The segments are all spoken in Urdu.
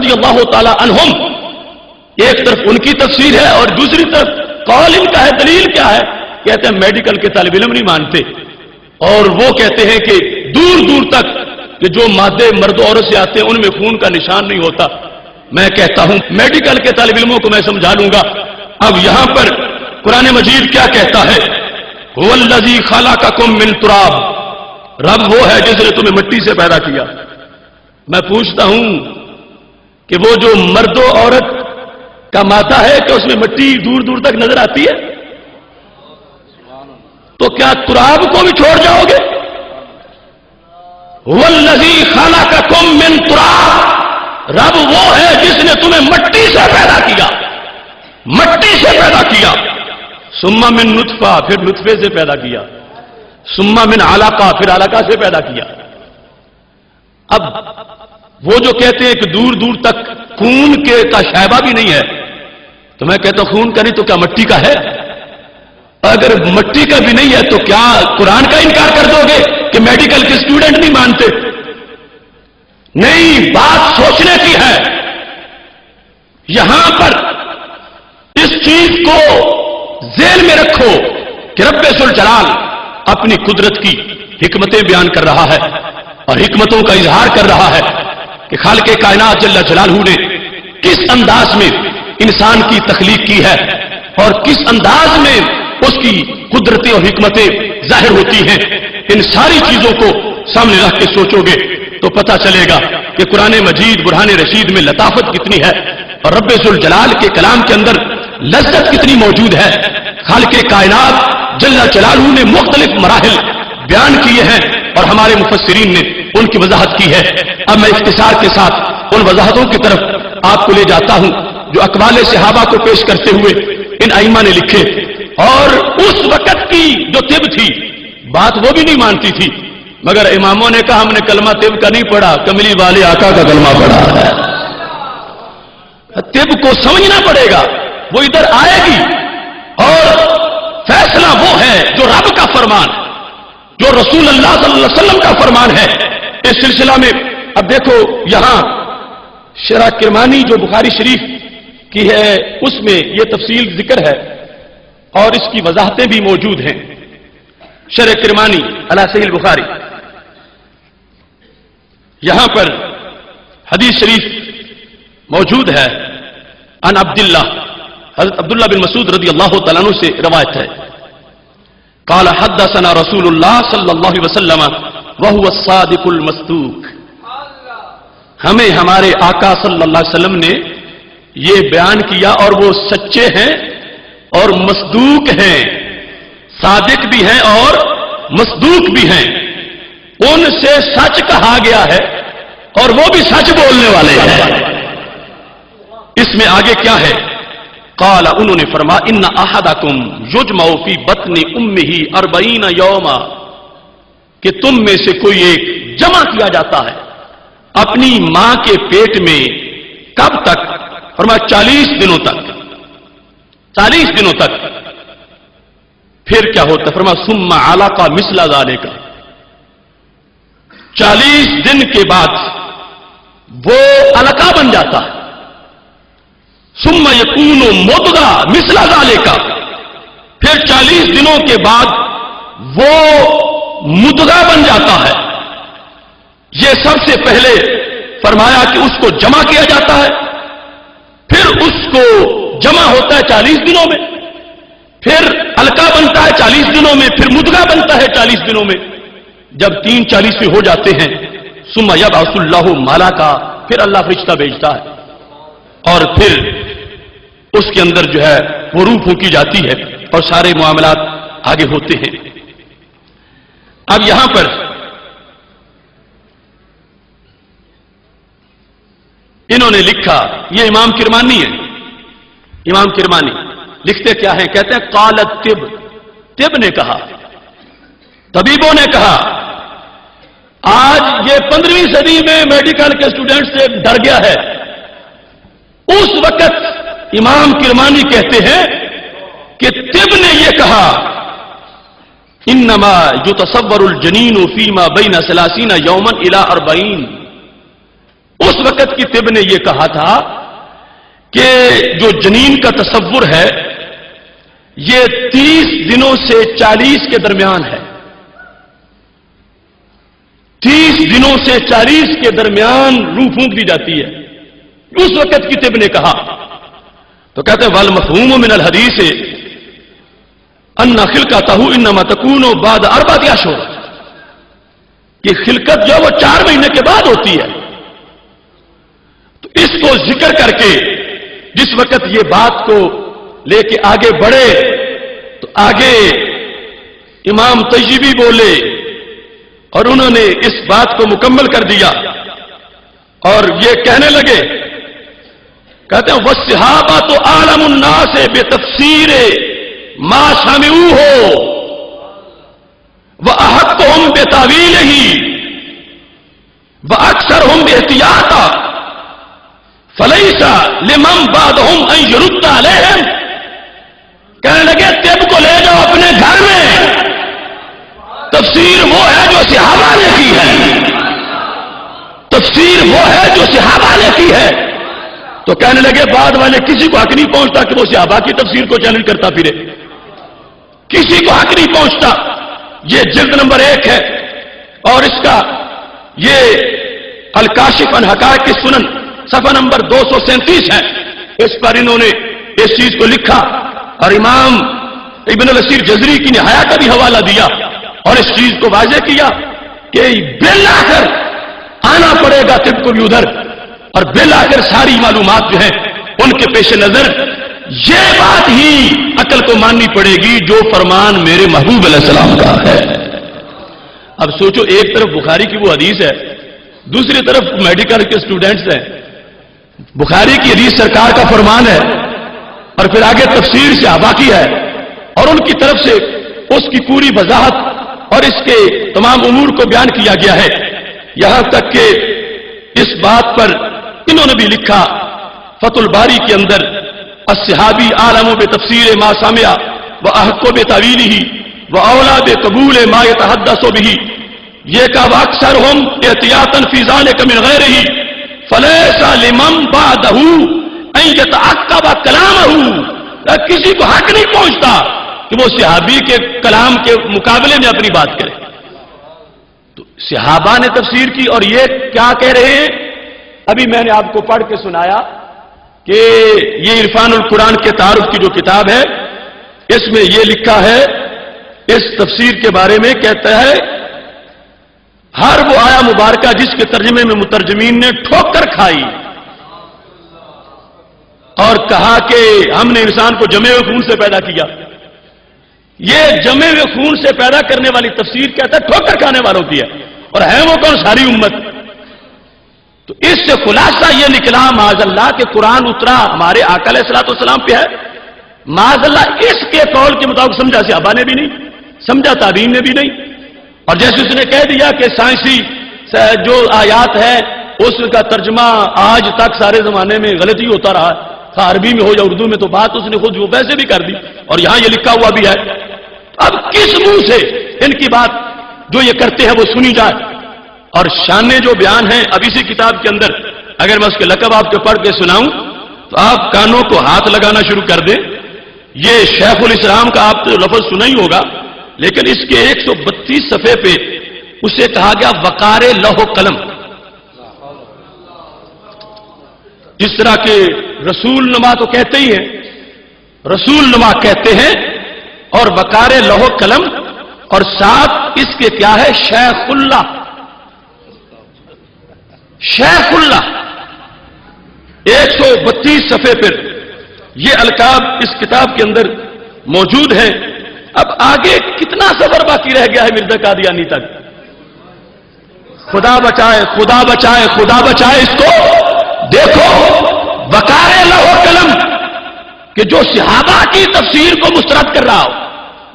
رضی اللہ تعالی عنہم، ایک طرف ان کی تفسیر ہے اور دوسری طرف قول ان کا ہے. دلیل کیا ہے؟ کہتے ہیں میڈیکل کے طالب علم نہیں مانتے، اور وہ کہتے ہیں کہ دور دور تک کہ جو مادے مرد و عورت سے آتے ہیں ان میں خون کا نشان نہیں ہوتا. میں کہتا ہوں میڈیکل کے طالب علموں کو میں سمجھا لوں گا. اب یہاں پر قرآن مجید کیا کہتا ہے؟ هو الذی خلقکم من تراب، رب وہ ہے جس نے تمہیں مٹی سے پیدا کیا. میں پوچھتا ہوں کہ وہ جو مرد و عورت کا مادہ ہے کہ اس میں مٹی دور دور تک نظر آتی ہے؟ تو کیا تراب کو بھی چھوڑ جاؤ گے؟ هو الذی خلقکم من تراب، رب وہ ہے جس نے تمہیں مٹی سے پیدا کیا، مٹی سے پیدا کیا. ثم من نطفہ، پھر نطفے سے پیدا کیا. ثم من علقہ، پھر علقہ سے پیدا کیا. اب وہ جو کہتے ہیں کہ دور دور تک خون کا شائبہ بھی نہیں ہے، تو میں کہتا ہوں خون کا نہیں تو کیا مٹی کا ہے؟ اگر مٹی کا بھی نہیں ہے تو کیا قرآن کا انکار کر دو گے کہ میڈیکل کے اسٹوڈنٹ نہیں مانتے؟ نہیں، بات سوچنے کی ہے. یہاں پر اس چیز کو ذہن میں رکھو کہ رب ذوالجلال اپنی قدرت کی حکمتیں بیان کر رہا ہے اور حکمتوں کا اظہار کر رہا ہے کہ خالق کائنات جل جلالہ نے کس انداز میں انسان کی تخلیق کی ہے اور کس انداز میں اس کی قدرتیں اور حکمتیں ظاہر ہوتی ہیں. ان ساری چیزوں کو سامنے رکھ کے سوچو گے تو پتہ چلے گا کہ قرآن مجید برہان رشید میں لطافت کتنی ہے اور رب ذوالجلال کے کلام کے اندر لذت کتنی موجود ہے. خالق کائنات جل جلالہ نے مختلف مراحل بیان کیے ہیں اور ہمارے مفسرین نے ان کی وضاحت کی ہے. اب میں اختصار کے ساتھ ان وضاحتوں کی طرف آپ کو لے جاتا ہوں جو اقوال صحابہ کو پیش کرتے ہوئے ان ائمہ نے لکھے. اور اس وقت کی جو طب تھی بات وہ بھی نہیں مانتی تھی، مگر اماموں نے کہا ہم نے کلمہ طب کا نہیں پڑھا، کملی والے آقا کا کلمہ پڑھا ہے. طب کو سمجھنا پڑے گا، وہ ادھر آئے گی اور فیصلہ وہ ہے جو رب کا فرمان، جو رسول اللہ صلی اللہ علیہ وسلم کا فرمان ہے. اس سلسلہ میں اب دیکھو یہاں شرح کرمانی جو بخاری شریف کی ہے اس میں یہ تفصیل ذکر ہے اور اس کی وضاحتیں بھی موجود ہیں. شرح کرمانی علی صحیح البخاری، یہاں پر حدیث شریف موجود ہے. عن عبداللہ، حضرت عبداللہ بن مسعود رضی اللہ تعالیٰ عنہ سے روایت ہے. قال حدثنا رسول اللہ صلی اللہ علیہ وسلم وهو الصادق المصدوق، ہمیں ہمارے آقا صلی اللہ علیہ وسلم نے یہ بیان کیا اور وہ سچے ہیں اور مصدوق ہیں، صادق بھی ہیں اور مصدوق بھی ہیں. ان سے سچ کہا گیا ہے اور وہ بھی سچ بولنے والے ہیں. اس میں آگے کیا ہے؟ قال، انہوں نے فرمایا ان احدکم یجمع فی بطن امہ 40 یوما، کہ تم میں سے کوئی ایک جمع کیا جاتا ہے اپنی ماں کے پیٹ میں. کب تک؟ فرمایا 40 دنوں تک. 40 دنوں تک. پھر کیا ہوتا؟ فرمایا ثم علقہ مثل ذالک، 40 دن کے بعد وہ علقہ بن جاتا ہے. ثم یکون مضغہ مثل ذالک، پھر 40 دنوں کے بعد وہ مضغہ بن جاتا ہے. یہ سب سے پہلے فرمایا کہ اس کو جمع کیا جاتا ہے، پھر اس کو جمع ہوتا ہے 40 دنوں میں، پھر علقہ بنتا ہے 40 دنوں میں، پھر مضغہ بنتا ہے 40 دنوں میں. جب 40 ہو جاتے ہیں ثم یبعث اللہ ملکا، پھر اللہ فرشتہ بھیجتا ہے اور پھر اس کے اندر جو ہے وہ روح پھونکی جاتی ہے اور سارے معاملات آگے ہوتے ہیں. اب یہاں پر انہوں نے لکھا، یہ امام کرمانی ہے. امام کرمانی لکھتے کیا ہیں؟ کہتے ہیں قالت طب، طب نے کہا، طبیبوں نے کہا. آج یہ 15ویں صدی میں میڈیکل کے اسٹوڈنٹ سے ڈر گیا ہے. اس وقت امام کرمانی کہتے ہیں کہ طب نے یہ کہا انما یتصور الجنین فیما بین 30 یوما الی 40، اس وقت کی طب نے یہ کہا تھا کہ جو جنین کا تصور ہے یہ 30 دنوں سے 40 کے درمیان ہے. 30 دنوں سے 40 کے درمیان روح پھونک دی جاتی ہے. اس وقت کی طب نے کہا. تو کہتے ہیں والمفہوم من الحدیث ان خلقتہ انما تکون بعد 4 اشہر، کہ خلقت جو وہ 4 مہینے کے بعد ہوتی ہے. تو اس کو ذکر کر کے جس وقت یہ بات کو لے کے آگے بڑھے تو آگے امام طیبی بولے اور انہوں نے اس بات کو مکمل کر دیا اور یہ کہنے لگے، کہتے ہیں وَالصحابۃ اعلم الناس بتفسیر ما سمعوہ وأحقهم بتاویلہ وأکثرهم باحتیاطا فلیس لمن بعدهم ان یرد علیہم. کہنے لگے طب کو لے جاؤ اپنے گھر میں، تفسیر وہ ہے جو صحابہ نے کی ہے، تفسیر وہ ہے جو صحابہ نے کی ہے. تو کہنے لگے بعد والے کسی کو حق نہیں پہنچتا کہ وہ صحابہ کی تفسیر کو چیلنج کرتا پھرے، کسی کو حق نہیں پہنچتا. یہ جلد نمبر 1 ہے اور اس کا یہ الکاشف عن حقائق السنن صفحہ نمبر 237 ہے. اس پر انہوں نے اس چیز کو لکھا اور امام ابن الاسیر جزری کی نہایا کا بھی حوالہ دیا اور اس چیز کو واضح کیا کہ بالآخر آنا پڑے گا طب کو بھی ادھر، اور بالآخر ساری معلومات جو ہیں ان کے پیش نظر یہ بات ہی عقل کو ماننی پڑے گی جو فرمان میرے محبوب علیہ السلام کا ہے. اب سوچو، ایک طرف بخاری کی وہ حدیث ہے، دوسری طرف میڈیکل کے اسٹوڈنٹس ہیں. بخاری کی حدیث سرکار کا فرمان ہے اور پھر آگے تفسیر صحابہ کی ہے اور ان کی طرف سے اس کی پوری وضاحت اور اس کے تمام امور کو بیان کیا گیا ہے. یہاں تک کہ اس بات پر انہوں نے بھی لکھا فتح الباری کے اندر، الصحابی عالم بتفسیر ما سمع واحق بتاویلہ واولا بقبول ما يتحدث به، یہ کہ واکثرهم احتیاطا فی ذلک من غیرہ فلیس لمن بعدہ ان یتعقب کلامہ. کسی کو حق نہیں پہنچتا کہ وہ صحابی کے کلام کے مقابلے میں اپنی بات کرے. تو صحابہ نے تفسیر کی اور یہ کیا کہہ رہے ہیں؟ ابھی میں نے آپ کو پڑھ کے سنایا کہ یہ عرفان القرآن کے تعارف کی جو کتاب ہے اس میں یہ لکھا ہے اس تفسیر کے بارے میں، کہتا ہے ہر وہ آیا مبارکہ جس کے ترجمے میں مترجمین نے ٹھوکر کھائی اور کہا کہ ہم نے انسان کو جمے ہوئے خون سے پیدا کیا. یہ جمے ہوئے خون سے پیدا کرنے والی تفسیر کہتا ہے ٹھوکر کھانے والوں کی ہے، اور ہے وہ کون؟ ساری امت. تو اس سے خلاصہ یہ نکلا معاذ اللہ کہ قرآن اترا ہمارے آقا علیہ الصلوۃ والسلام پہ ہے. معاذ اللہ اس کے قول کے مطابق سمجھا صحابہ نے بھی نہیں، سمجھا تابعین نے بھی نہیں. اور جیسے اس نے کہہ دیا کہ سائنسی جو آیات ہے اس کا ترجمہ آج تک سارے زمانے میں غلطی ہوتا رہا، عربی میں ہو یا اردو میں، تو بات اس نے خود وہ ویسے بھی کر دی اور یہاں یہ لکھا ہوا بھی ہے. اب کس منہ سے ان کی بات جو یہ کرتے ہیں وہ سنی جائے؟ اور شانے جو بیان ہیں اب اسی کتاب کے اندر اگر میں اس کے لقب آپ کو پڑھ کے سناؤں تو آپ کانوں کو ہاتھ لگانا شروع کر دیں. یہ شیخ الاسلام کا آپ تو لفظ سنا ہی ہوگا، لیکن اس کے 132 صفحے پہ اسے کہا گیا وقار لوح و قلم. جس طرح کے رسول نما تو کہتے ہی ہیں، رسول نما کہتے ہیں، اور وقار لوح و قلم، اور ساتھ اس کے کیا ہے شیخ اللہ. شیخ اللہ 132 صفحے پر یہ القاب اس کتاب کے اندر موجود ہیں. اب آگے کتنا سفر باقی رہ گیا ہے مرزا قادیانی تک؟ خدا بچائے خدا بچائے خدا بچائے اس کو. دیکھو وقار لوح و قلم کہ جو صحابہ کی تفسیر کو مسترد کر رہا ہو،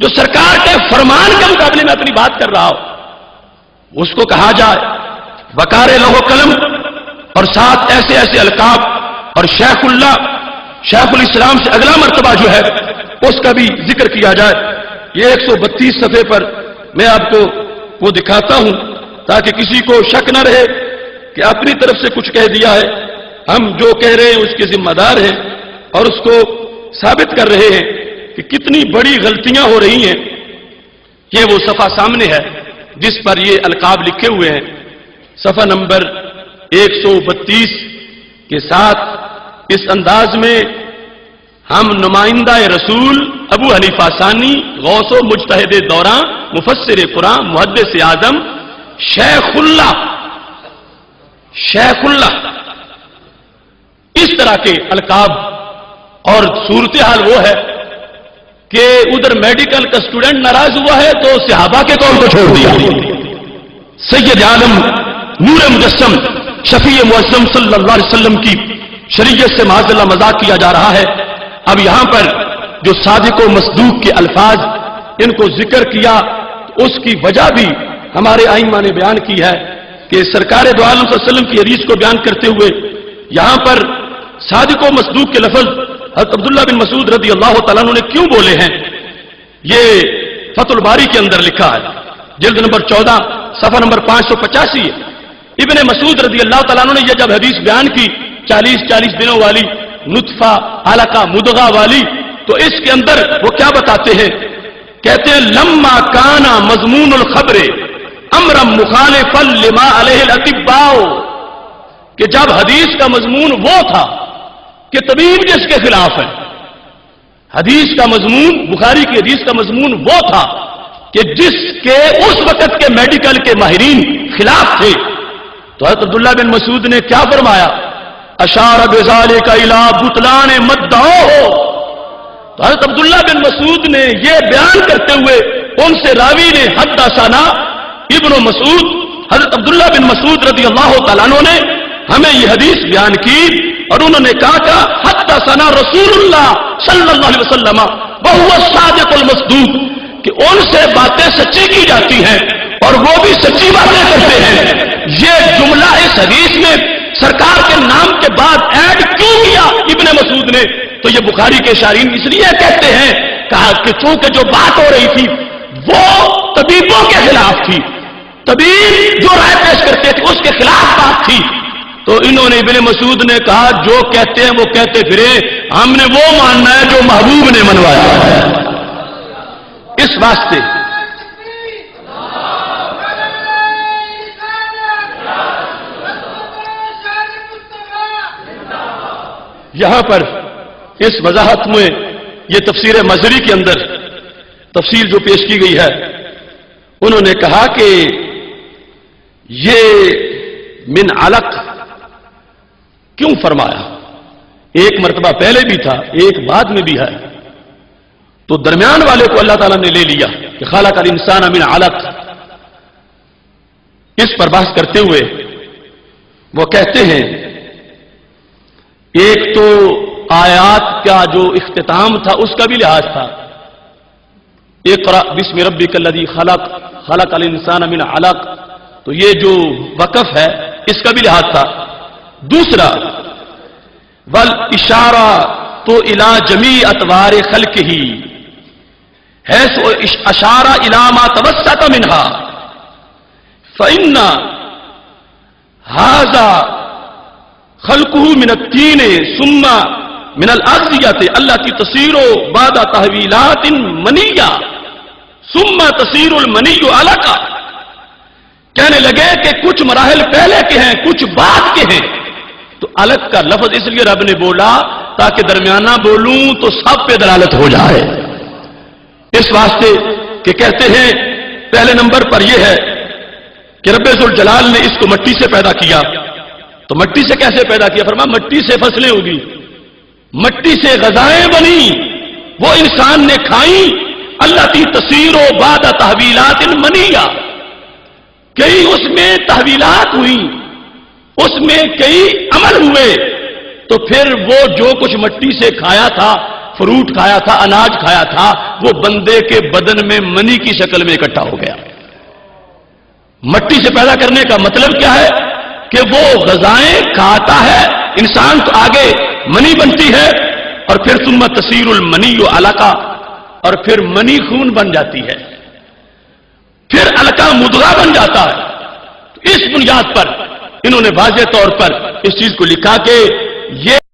جو سرکار کے فرمان کے مقابلے میں اپنی بات کر رہا ہو، اس کو کہا جائے وقار لوح و قلم، اور ساتھ ایسے ایسے القاب. اور شیخ اللہ، شیخ الاسلام سے اگلا مرتبہ جو ہے اس کا بھی ذکر کیا جائے. یہ 132 صفحے پر میں آپ کو وہ دکھاتا ہوں تاکہ کسی کو شک نہ رہے کہ اپنی طرف سے کچھ کہہ دیا ہے، ہم جو کہہ رہے ہیں اس کے ذمہ دار ہیں اور اس کو ثابت کر رہے ہیں کہ کتنی بڑی غلطیاں ہو رہی ہیں۔ یہ وہ صفحہ سامنے ہے جس پر یہ القاب لکھے ہوئے ہیں، صفحہ نمبر 132 کے ساتھ اس انداز میں ہم نمائندہ رسول ابو حنیفہ ثانی غوث و مجتہد دوراں مفسر قرآن محدث اعظم شیخ اللہ اس طرح کے القاب، اور صورتحال وہ ہے کہ ادھر میڈیکل کا اسٹوڈنٹ ناراض ہوا ہے تو صحابہ کے قول کو چھوڑ دیا۔ سید عالم نور مجسم شفیع معظم صلی اللہ علیہ وسلم کی شریعت سے معاذ اللہ مذاق کیا جا رہا ہے۔ اب یہاں پر جو صادق و مصدوق کے الفاظ ان کو ذکر کیا، اس کی وجہ بھی ہمارے ائمہ نے بیان کی ہے کہ سرکار دو عالم صلی اللہ علیہ وسلم کی حدیث کو بیان کرتے ہوئے یہاں پر صادق و مصدوق کے لفظ حضرت عبداللہ بن مسعود رضی اللہ تعالیٰ عنہ نے کیوں بولے ہیں، یہ فتح الباری کے اندر لکھا ہے، جلد نمبر 14 صفحہ نمبر 585 ہے۔ ابن مسعود رضی اللہ تعالیٰ عنہ نے یہ جب حدیث بیان کی 40 دنوں والی، نطفہ علقہ مدغہ والی، تو اس کے اندر وہ کیا بتاتے ہیں، کہتے ہیں لما کانا مضمون الخبر امرا مخالفا لما علیہ الاطباء، کہ جب حدیث کا مضمون وہ تھا کہ طبیب جس کے خلاف ہے، حدیث کا مضمون بخاری کی حدیث کا مضمون وہ تھا کہ جس کے اس وقت کے میڈیکل کے ماہرین خلاف تھے، تو حضرت عبداللہ بن مسعود نے کیا فرمایا، اشار بذالک الی بطلان مدعوہ، تو حضرت عبداللہ بن مسعود نے یہ بیان کرتے ہوئے ان سے راوی نے حدثنا ابن مسعود، حضرت عبداللہ بن مسعود رضی اللہ تعالیٰ عنہ نے ہمیں یہ حدیث بیان کی اور انہوں نے کہا کہ حدثنا رسول اللہ صلی اللہ علیہ وسلم وہو الصادق المصدوق، کہ ان سے باتیں سچی کی جاتی ہیں اور وہ بھی سچی باتیں کرتے ہیں۔ یہ جملہ اس حدیث میں سرکار کے نام کے بعد ایڈ کیوں کیا ابن مسعود نے، تو یہ بخاری کے شارحین اس لیے کہتے ہیں کہا کہ چونکہ جو بات ہو رہی تھی وہ طبیبوں کے خلاف تھی، طبیب جو رائے پیش کرتے تھے اس کے خلاف بات تھی، تو انہوں نے ابن مسعود نے کہا جو کہتے ہیں وہ کہتے پھرے، ہم نے وہ ماننا ہے جو محبوب نے منوایا ہے۔ اس واسطے یہاں پر اس وضاحت میں یہ تفسیر مظہری کے اندر تفسیر جو پیش کی گئی ہے، انہوں نے کہا کہ یہ من علق کیوں فرمایا، ایک مرتبہ پہلے بھی تھا ایک بعد میں بھی ہے، تو درمیان والے کو اللہ تعالیٰ نے لے لیا کہ خلق الانسان من علق۔ اس پر بحث کرتے ہوئے وہ کہتے ہیں ایک تو آیات کا جو اختتام تھا اس کا بھی لحاظ تھا، اقرأ بسم ربک الذی خلق خلق الانسان من علق، تو یہ جو وقف ہے اس کا بھی لحاظ تھا۔ دوسرا والاشارہ تو الی جمیع اطوار خلقہ حیث اشارہ الی ما توسط منها فإن هذا خلقه من الطین ثم من الاغذیۃ التي تصیر بعد تحویلات منیہ ثم تصیر المنی علقہ، کہنے لگے کہ کچھ مراحل پہلے کے ہیں کچھ بعد کے ہیں، تو علق کا لفظ اس لیے رب نے بولا تاکہ درمیانہ بولوں تو سب پہ دلالت ہو جائے، اس واسطے کہ کہتے ہیں پہلے نمبر پر یہ ہے کہ رب ذوالجلال نے اس کو مٹی سے پیدا کیا، تو مٹی سے کیسے پیدا کیا، فرمایا مٹی سے فصلیں ہوگی، مٹی سے غذائیں بنی، وہ انسان نے کھائیں، اللہ کی تصیر و بعد تحویلات منیہ، کئی اس میں تحویلات ہوئی، اس میں کئی عمل ہوئے، تو پھر وہ جو کچھ مٹی سے کھایا تھا، فروٹ کھایا تھا، اناج کھایا تھا، وہ بندے کے بدن میں منی کی شکل میں اکٹھا ہو گیا۔ مٹی سے پیدا کرنے کا مطلب کیا ہے کہ وہ غذائیں کھاتا ہے انسان، تو آگے منی بنتی ہے اور پھر ثم تصیر المنی علقہ، اور پھر منی خون بن جاتی ہے، پھر علقہ مدغہ بن جاتا ہے۔ تو اس بنیاد پر انہوں نے واضح طور پر اس چیز کو لکھا کہ یہ